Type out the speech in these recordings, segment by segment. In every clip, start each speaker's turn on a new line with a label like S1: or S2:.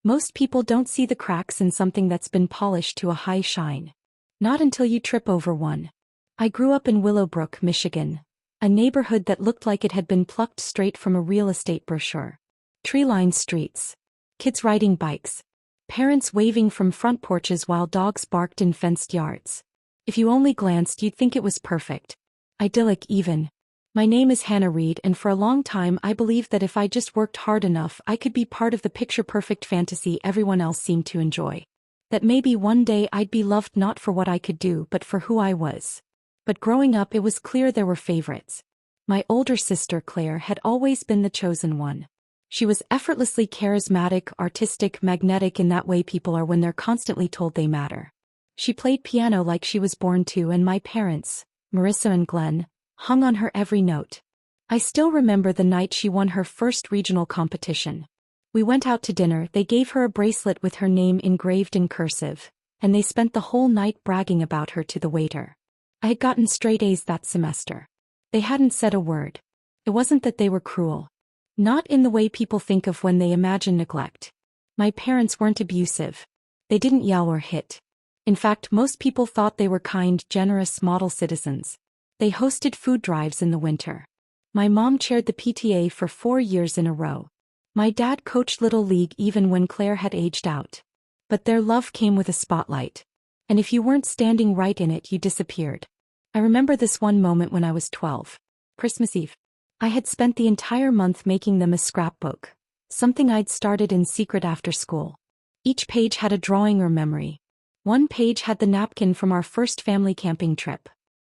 S1: Most people don't see the cracks in something that's been polished to a high shine. Not until you trip over one. I grew up in Willowbrook, Michigan, a neighborhood that looked like it had been plucked straight from a real estate brochure. Tree-lined streets. Kids riding bikes. Parents waving from front porches while dogs barked in fenced yards. If you only glanced, you'd think it was perfect. Idyllic even. My name is Hannah Reed, and for a long time I believed that if I just worked hard enough I could be part of the picture-perfect fantasy everyone else seemed to enjoy. That maybe one day I'd be loved not for what I could do but for who I was. But growing up it was clear there were favorites. My older sister Claire had always been the chosen one. She was effortlessly charismatic, artistic, magnetic in that way people are when they're constantly told they matter. She played piano like she was born to, and my parents, Marissa and Glenn, hung on her every note. I still remember the night she won her first regional competition. We went out to dinner, they gave her a bracelet with her name engraved in cursive, and they spent the whole night bragging about her to the waiter. I had gotten straight A's that semester. They hadn't said a word. It wasn't that they were cruel. Not in the way people think of when they imagine neglect. My parents weren't abusive. They didn't yell or hit. In fact, most people thought they were kind, generous model citizens. They hosted food drives in the winter. My mom chaired the PTA for 4 years in a row. My dad coached Little League even when Claire had aged out. But their love came with a spotlight. And if you weren't standing right in it, you disappeared. I remember this one moment when I was 12. Christmas Eve. I had spent the entire month making them a scrapbook, something I'd started in secret after school. Each page had a drawing or memory. One page had the napkin from our first family camping trip.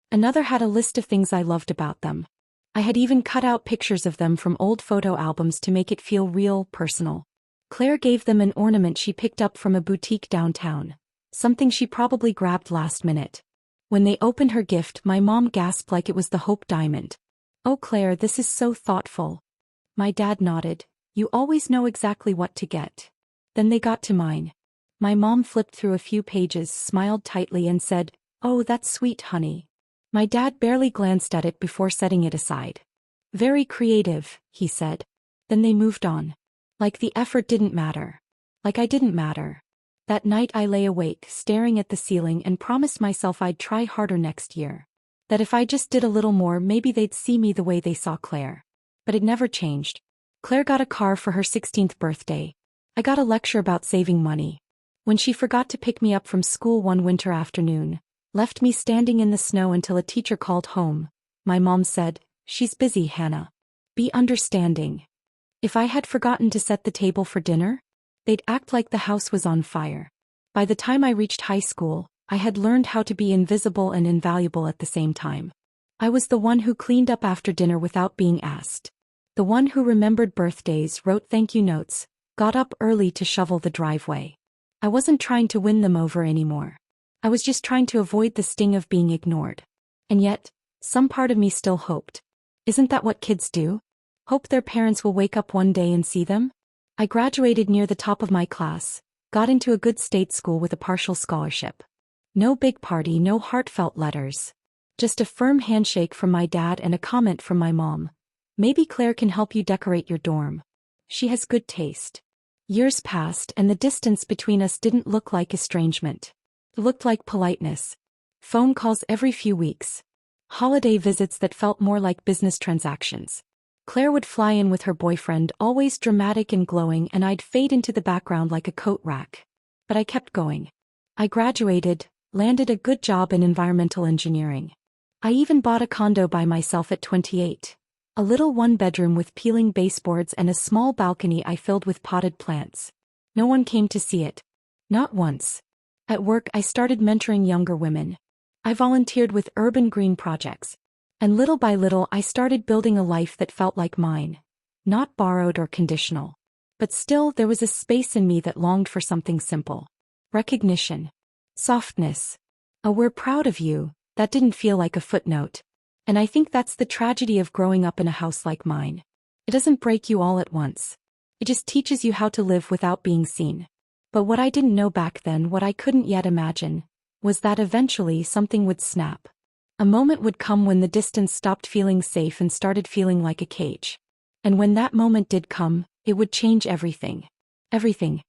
S1: Another had a list of things I loved about them. I had even cut out pictures of them from old photo albums to make it feel real, personal. Claire gave them an ornament she picked up from a boutique downtown, something she probably grabbed last minute. When they opened her gift, my mom gasped like it was the Hope Diamond. "Oh Claire, this is so thoughtful." My dad nodded. "You always know exactly what to get." Then they got to mine. My mom flipped through a few pages, smiled tightly and said, "Oh, that's sweet, honey." My dad barely glanced at it before setting it aside. "Very creative," he said. Then they moved on. Like the effort didn't matter. Like I didn't matter. That night I lay awake, staring at the ceiling, and promised myself I'd try harder next year. That if I just did a little more, maybe they'd see me the way they saw Claire. But it never changed. Claire got a car for her 16th birthday. I got a lecture about saving money. When she forgot to pick me up from school one winter afternoon, left me standing in the snow until a teacher called home, my mom said, "She's busy, Hannah. Be understanding." If I had forgotten to set the table for dinner, they'd act like the house was on fire. By the time I reached high school, I had learned how to be invisible and invaluable at the same time. I was the one who cleaned up after dinner without being asked. The one who remembered birthdays, wrote thank you notes, got up early to shovel the driveway. I wasn't trying to win them over anymore. I was just trying to avoid the sting of being ignored. And yet, some part of me still hoped. Isn't that what kids do? Hope their parents will wake up one day and see them? I graduated near the top of my class, got into a good state school with a partial scholarship. No big party, no heartfelt letters. Just a firm handshake from my dad and a comment from my mom. "Maybe Claire can help you decorate your dorm. She has good taste." Years passed and the distance between us didn't look like estrangement. It looked like politeness. Phone calls every few weeks. Holiday visits that felt more like business transactions. Claire would fly in with her boyfriend, always dramatic and glowing, and I'd fade into the background like a coat rack. But I kept going. I graduated, landed a good job in environmental engineering. I even bought a condo by myself at 28. A little one-bedroom with peeling baseboards and a small balcony I filled with potted plants. No one came to see it. Not once. At work I started mentoring younger women. I volunteered with urban green projects. And little by little I started building a life that felt like mine. Not borrowed or conditional. But still there was a space in me that longed for something simple. Recognition. Softness. A "we're proud of you," that didn't feel like a footnote. And I think that's the tragedy of growing up in a house like mine. It doesn't break you all at once. It just teaches you how to live without being seen. But what I didn't know back then, what I couldn't yet imagine, was that eventually something would snap. A moment would come when the distance stopped feeling safe and started feeling like a cage. And when that moment did come, it would change everything. Everything.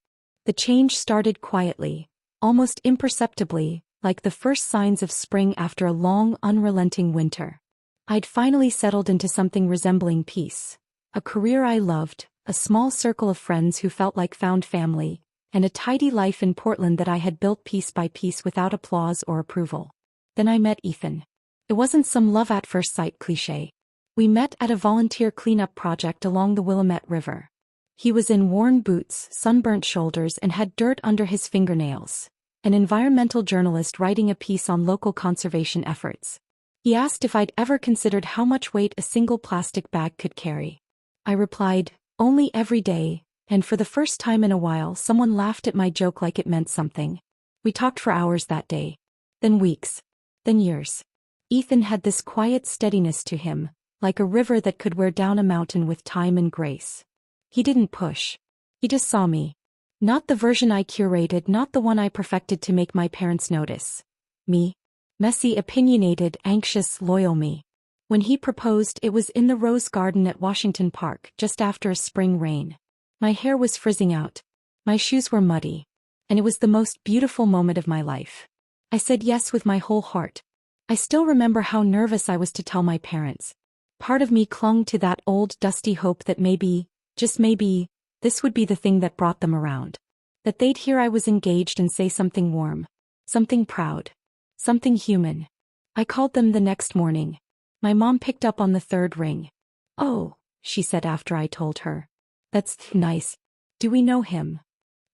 S1: The change started quietly, almost imperceptibly, like the first signs of spring after a long, unrelenting winter. I'd finally settled into something resembling peace. A career I loved, a small circle of friends who felt like found family, and a tidy life in Portland that I had built piece by piece without applause or approval. Then I met Ethan. It wasn't some love at first sight cliché. We met at a volunteer cleanup project along the Willamette River. He was in worn boots, sunburnt shoulders, and had dirt under his fingernails. An environmental journalist writing a piece on local conservation efforts. He asked if I'd ever considered how much weight a single plastic bag could carry. I replied, only every day, and for the first time in a while someone laughed at my joke like it meant something. We talked for hours that day. Then weeks. Then years. Ethan had this quiet steadiness to him, like a river that could wear down a mountain with time and grace. He didn't push. He just saw me. Not the version I curated, not the one I perfected to make my parents notice. Me. Messy, opinionated, anxious, loyal me. When he proposed, it was in the Rose Garden at Washington Park, just after a spring rain. My hair was frizzing out. My shoes were muddy. And it was the most beautiful moment of my life. I said yes with my whole heart. I still remember how nervous I was to tell my parents. Part of me clung to that old dusty hope that maybe, just maybe, this would be the thing that brought them around. That they'd hear I was engaged and say something warm. Something proud. Something human. I called them the next morning. My mom picked up on the third ring. Oh, she said after I told her. That's nice. Do we know him?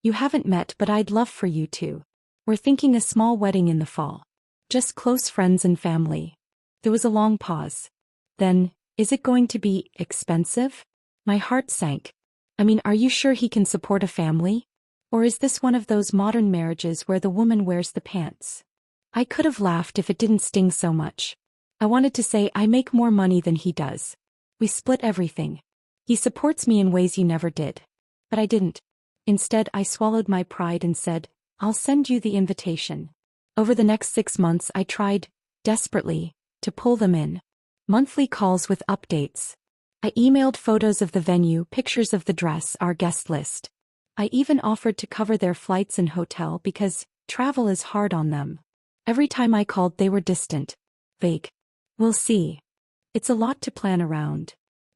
S1: You haven't met, but I'd love for you to. We're thinking a small wedding in the fall. Just close friends and family. There was a long pause. Then, is it going to be expensive? My heart sank. I mean, are you sure he can support a family? Or is this one of those modern marriages where the woman wears the pants? I could have laughed if it didn't sting so much. I wanted to say I make more money than he does. We split everything. He supports me in ways you never did. But I didn't. Instead, I swallowed my pride and said, I'll send you the invitation. Over the next 6 months I tried, desperately, to pull them in. Monthly calls with updates. I emailed photos of the venue, pictures of the dress, our guest list. I even offered to cover their flights and hotel because travel is hard on them. Every time I called they were distant. Vague. We'll see. It's a lot to plan around.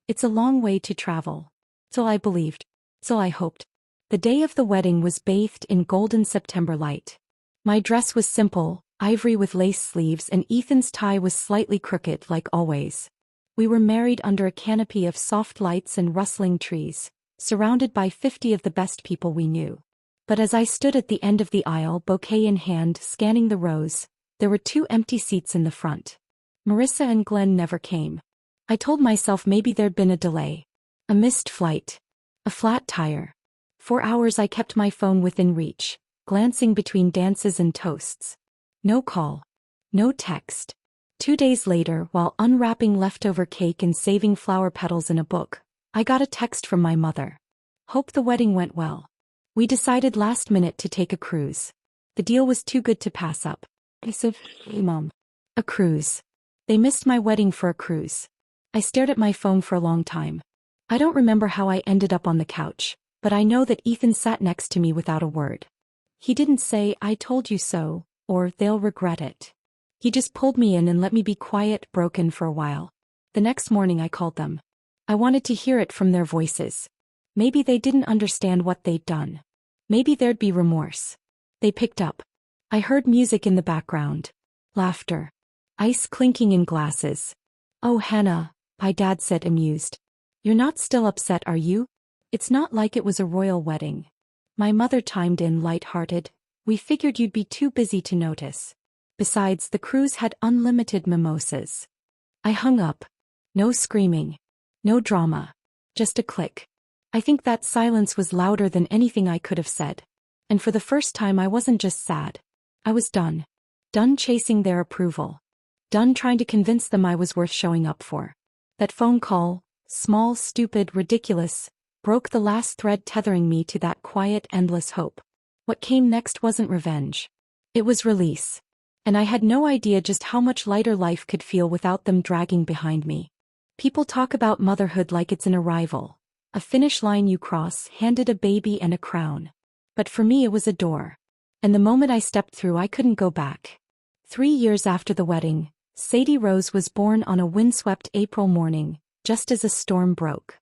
S1: It's a long way to travel. So I believed. So I hoped. The day of the wedding was bathed in golden September light. My dress was simple, ivory with lace sleeves, and Ethan's tie was slightly crooked like always. We were married under a canopy of soft lights and rustling trees, surrounded by 50 of the best people we knew. But as I stood at the end of the aisle, bouquet in hand, scanning the rows, there were 2 empty seats in the front. Marissa and Glenn never came. I told myself maybe there'd been a delay. A missed flight. A flat tire. For hours I kept my phone within reach, glancing between dances and toasts. No call. No text. 2 days later, while unwrapping leftover cake and saving flower petals in a book, I got a text from my mother. Hope the wedding went well. We decided last minute to take a cruise. The deal was too good to pass up. I said, Mom. A cruise. They missed my wedding for a cruise. I stared at my phone for a long time. I don't remember how I ended up on the couch, but I know that Ethan sat next to me without a word. He didn't say, I told you so, or they'll regret it. He just pulled me in and let me be quiet, broken for a while. The next morning I called them. I wanted to hear it from their voices. Maybe they didn't understand what they'd done. Maybe there'd be remorse. They picked up. I heard music in the background. Laughter. Ice clinking in glasses. Oh, Hannah, my dad said, amused. You're not still upset, are you? It's not like it was a royal wedding. My mother chimed in, light-hearted. We figured you'd be too busy to notice. Besides, the cruise had unlimited mimosas. I hung up. No screaming. No drama. Just a click. I think that silence was louder than anything I could have said. And for the first time I wasn't just sad. I was done. Done chasing their approval. Done trying to convince them I was worth showing up for. That phone call, small, stupid, ridiculous, broke the last thread tethering me to that quiet, endless hope. What came next wasn't revenge. It was release. And I had no idea just how much lighter life could feel without them dragging behind me. People talk about motherhood like it's an arrival. A finish line you cross, handed a baby and a crown. But for me it was a door. And the moment I stepped through I couldn't go back. 3 years after the wedding, Sadie Rose was born on a windswept April morning, just as a storm broke.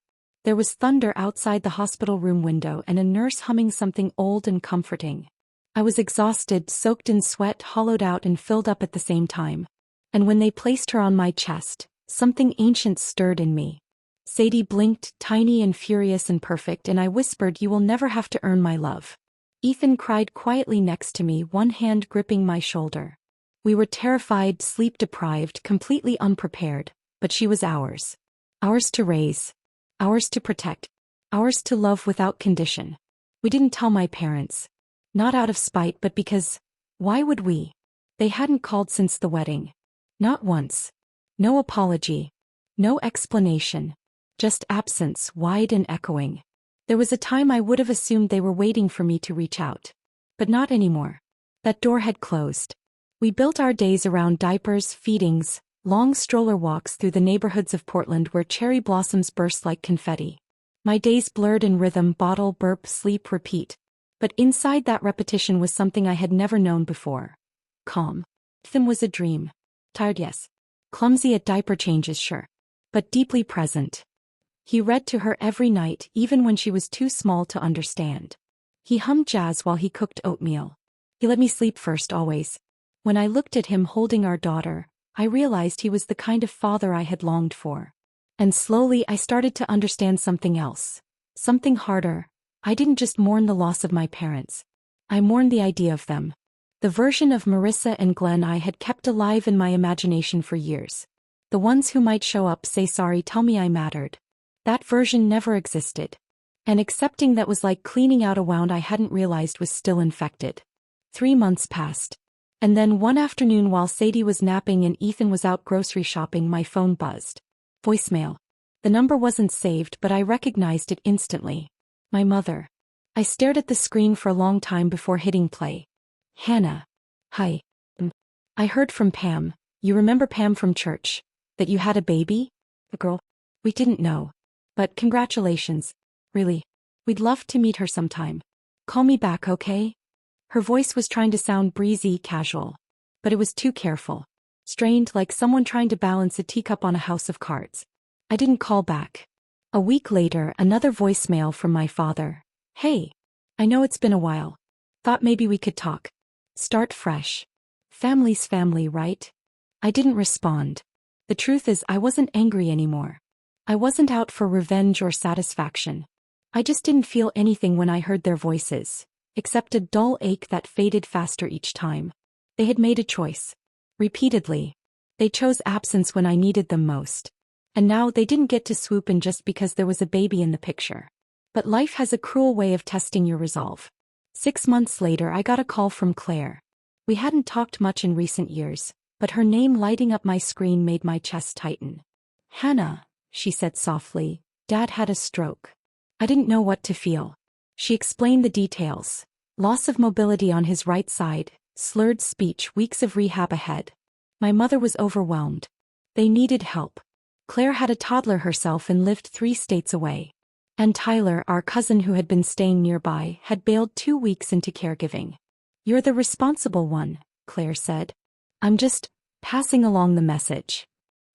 S1: There was thunder outside the hospital room window and a nurse humming something old and comforting. I was exhausted, soaked in sweat, hollowed out and filled up at the same time. And when they placed her on my chest, something ancient stirred in me. Sadie blinked, tiny and furious and perfect, and I whispered, "You will never have to earn my love." Ethan cried quietly next to me, one hand gripping my shoulder. We were terrified, sleep-deprived, completely unprepared, but she was ours. Ours to raise. Ours to protect. Ours to love without condition. We didn't tell my parents. Not out of spite, but because, why would we? They hadn't called since the wedding. Not once. No apology. No explanation. Just absence, wide and echoing. There was a time I would have assumed they were waiting for me to reach out. But not anymore. That door had closed. We built our days around diapers, feedings, long stroller walks through the neighborhoods of Portland where cherry blossoms burst like confetti. My days blurred in rhythm, bottle, burp, sleep, repeat. But inside that repetition was something I had never known before. Calm. Ethan was a dream. Tired, yes. Clumsy at diaper changes, sure. But deeply present. He read to her every night, even when she was too small to understand. He hummed jazz while he cooked oatmeal. He let me sleep first, always. When I looked at him holding our daughter, I realized he was the kind of father I had longed for. And slowly I started to understand something else. Something harder. I didn't just mourn the loss of my parents. I mourned the idea of them. The version of Marissa and Glenn I had kept alive in my imagination for years. The ones who might show up, say sorry, tell me I mattered. That version never existed. And accepting that was like cleaning out a wound I hadn't realized was still infected. 3 months passed. And then one afternoon while Sadie was napping and Ethan was out grocery shopping, my phone buzzed. Voicemail. The number wasn't saved, but I recognized it instantly. My mother. I stared at the screen for a long time before hitting play. Hannah. Hi. I heard from Pam. You remember Pam from church? That you had a baby? A girl? We didn't know. But congratulations. Really. We'd love to meet her sometime. Call me back, okay? Her voice was trying to sound breezy, casual. But it was too careful. Strained, like someone trying to balance a teacup on a house of cards. I didn't call back. A week later, another voicemail from my father. Hey. I know it's been a while. Thought maybe we could talk. Start fresh. Family's family, right? I didn't respond. The truth is, I wasn't angry anymore. I wasn't out for revenge or satisfaction. I just didn't feel anything when I heard their voices, except a dull ache that faded faster each time. They had made a choice. Repeatedly. They chose absence when I needed them most. And now they didn't get to swoop in just because there was a baby in the picture. But life has a cruel way of testing your resolve. 6 months later I got a call from Claire. We hadn't talked much in recent years, but her name lighting up my screen made my chest tighten. Hannah, she said softly, Dad had a stroke. I didn't know what to feel. She explained the details. Loss of mobility on his right side, slurred speech, weeks of rehab ahead. My mother was overwhelmed. They needed help. Claire had a toddler herself and lived 3 states away. And Tyler, our cousin who had been staying nearby, had bailed 2 weeks into caregiving. You're the responsible one, Claire said. I'm just passing along the message.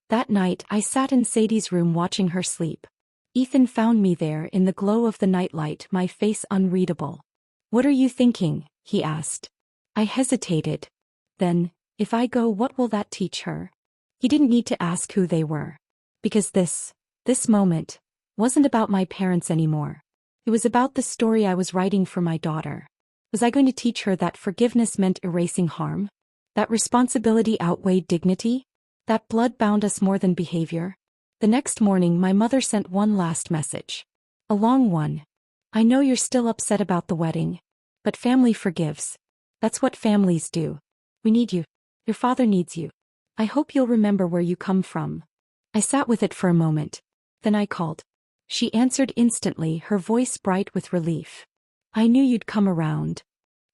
S1: That night, I sat in Sadie's room watching her sleep. Ethan found me there in the glow of the nightlight, my face unreadable. What are you thinking? He asked. I hesitated. Then, if I go, what will that teach her? He didn't need to ask who they were. Because this moment, wasn't about my parents anymore. It was about the story I was writing for my daughter. Was I going to teach her that forgiveness meant erasing harm? That responsibility outweighed dignity? That blood bound us more than behavior? The next morning my mother sent one last message. A long one. I know you're still upset about the wedding. But family forgives. That's what families do. We need you. Your father needs you. I hope you'll remember where you come from. I sat with it for a moment. Then I called. She answered instantly, her voice bright with relief. I knew you'd come around.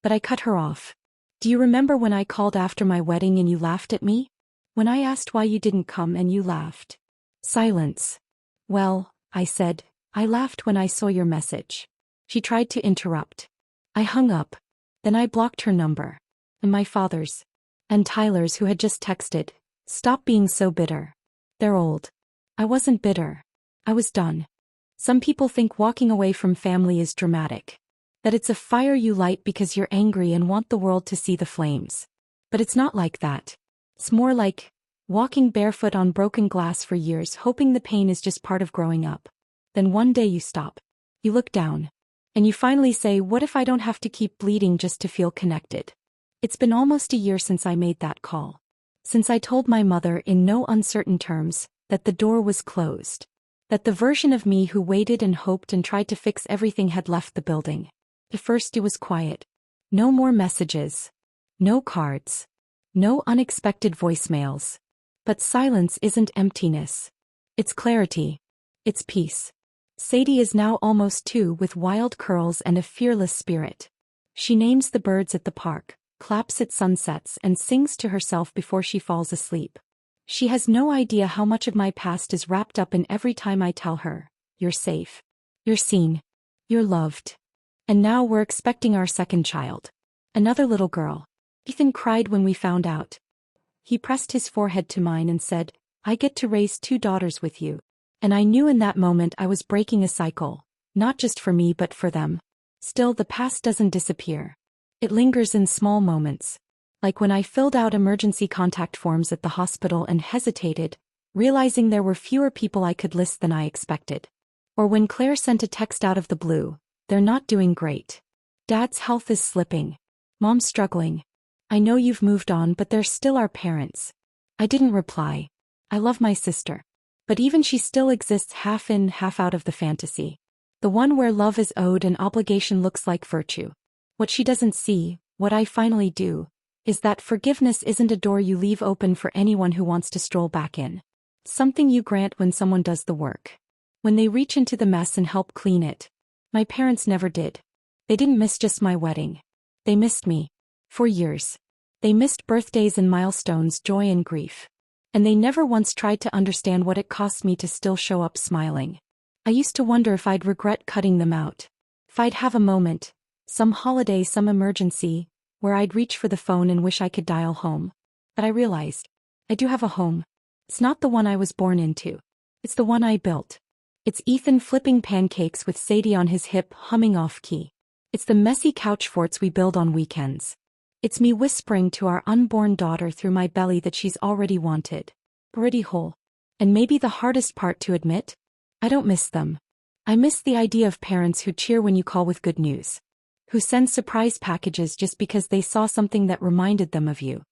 S1: But I cut her off. Do you remember when I called after my wedding and you laughed at me? When I asked why you didn't come and you laughed? Silence. Well, I said, I laughed when I saw your message. She tried to interrupt. I hung up. Then I blocked her number. And my father's. And Tyler's, who had just texted. Stop being so bitter. They're old. I wasn't bitter. I was done. Some people think walking away from family is dramatic. That it's a fire you light because you're angry and want the world to see the flames. But it's not like that. It's more like walking barefoot on broken glass for years, hoping the pain is just part of growing up. Then one day you stop. You look down. And you finally say, what if I don't have to keep bleeding just to feel connected? It's been almost a year since I made that call. Since I told my mother in no uncertain terms that the door was closed. That the version of me who waited and hoped and tried to fix everything had left the building. At first it was quiet. No more messages. No cards. No unexpected voicemails. But silence isn't emptiness. It's clarity. It's peace. Sadie is now almost 2 with wild curls and a fearless spirit. She names the birds at the park, claps at sunsets, and sings to herself before she falls asleep. She has no idea how much of my past is wrapped up in every time I tell her, you're safe. You're seen. You're loved. And now we're expecting our second child. Another little girl. Ethan cried when we found out. He pressed his forehead to mine and said, I get to raise 2 daughters with you. And I knew in that moment I was breaking a cycle, not just for me but for them. Still, the past doesn't disappear. It lingers in small moments. Like when I filled out emergency contact forms at the hospital and hesitated, realizing there were fewer people I could list than I expected. Or when Claire sent a text out of the blue, they're not doing great. Dad's health is slipping. Mom's struggling. I know you've moved on, but they're still our parents. I didn't reply. I love my sister. But even she still exists half in, half out of the fantasy. The one where love is owed and obligation looks like virtue. What she doesn't see, what I finally do, is that forgiveness isn't a door you leave open for anyone who wants to stroll back in. Something you grant when someone does the work. When they reach into the mess and help clean it. My parents never did. They didn't miss just my wedding. They missed me. For years. They missed birthdays and milestones, joy and grief. And they never once tried to understand what it cost me to still show up smiling. I used to wonder if I'd regret cutting them out. If I'd have a moment, some holiday, some emergency, where I'd reach for the phone and wish I could dial home. But I realized, I do have a home. It's not the one I was born into. It's the one I built. It's Ethan flipping pancakes with Sadie on his hip, humming off-key. It's the messy couch forts we build on weekends. It's me whispering to our unborn daughter through my belly that she's already wanted. Already whole. And maybe the hardest part to admit? I don't miss them. I miss the idea of parents who cheer when you call with good news. Who send surprise packages just because they saw something that reminded them of you.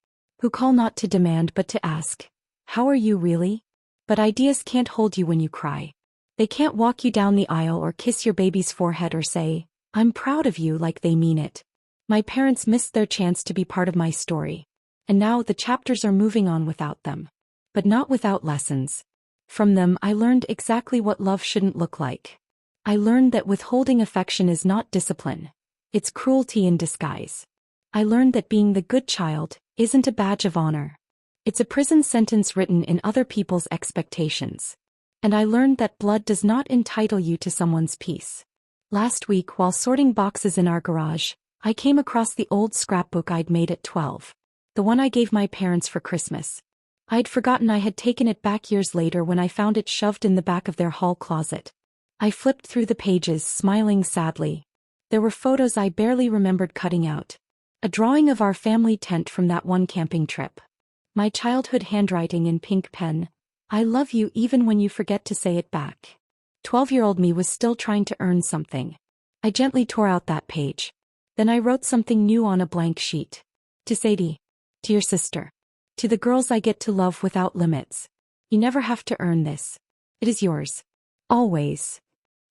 S1: Who call not to demand but to ask, how are you really? But ideas can't hold you when you cry. They can't walk you down the aisle or kiss your baby's forehead or say, I'm proud of you, like they mean it. My parents missed their chance to be part of my story. And now the chapters are moving on without them. But not without lessons. From them I learned exactly what love shouldn't look like. I learned that withholding affection is not discipline. It's cruelty in disguise. I learned that being the good child isn't a badge of honor. It's a prison sentence written in other people's expectations. And I learned that blood does not entitle you to someone's peace. Last week, while sorting boxes in our garage, I came across the old scrapbook I'd made at 12. The one I gave my parents for Christmas. I'd forgotten I had taken it back years later when I found it shoved in the back of their hall closet. I flipped through the pages, smiling sadly. There were photos I barely remembered cutting out. A drawing of our family tent from that one camping trip. My childhood handwriting in pink pen. I love you even when you forget to say it back. 12-year-old me was still trying to earn something. I gently tore out that page. Then I wrote something new on a blank sheet. To Sadie. To your sister. To the girls I get to love without limits. You never have to earn this. It is yours. Always.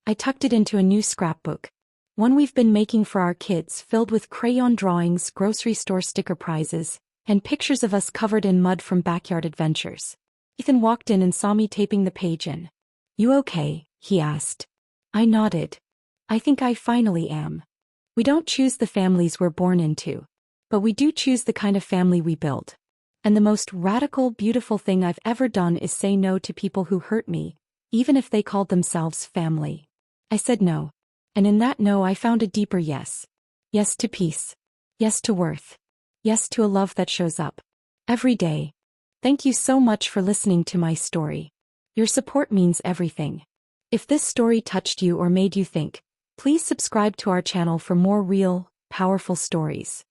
S1: I tucked it into a new scrapbook. One we've been making for our kids, filled with crayon drawings, grocery store sticker prizes, and pictures of us covered in mud from backyard adventures. Ethan walked in and saw me taping the page in. You okay? He asked. I nodded. I think I finally am. We don't choose the families we're born into. But we do choose the kind of family we build. And the most radical, beautiful thing I've ever done is say no to people who hurt me, even if they called themselves family. I said no. And in that no I found a deeper yes. Yes to peace. Yes to worth. Yes to a love that shows up every day. Thank you so much for listening to my story. Your support means everything. If this story touched you or made you think, please subscribe to our channel for more real, powerful stories.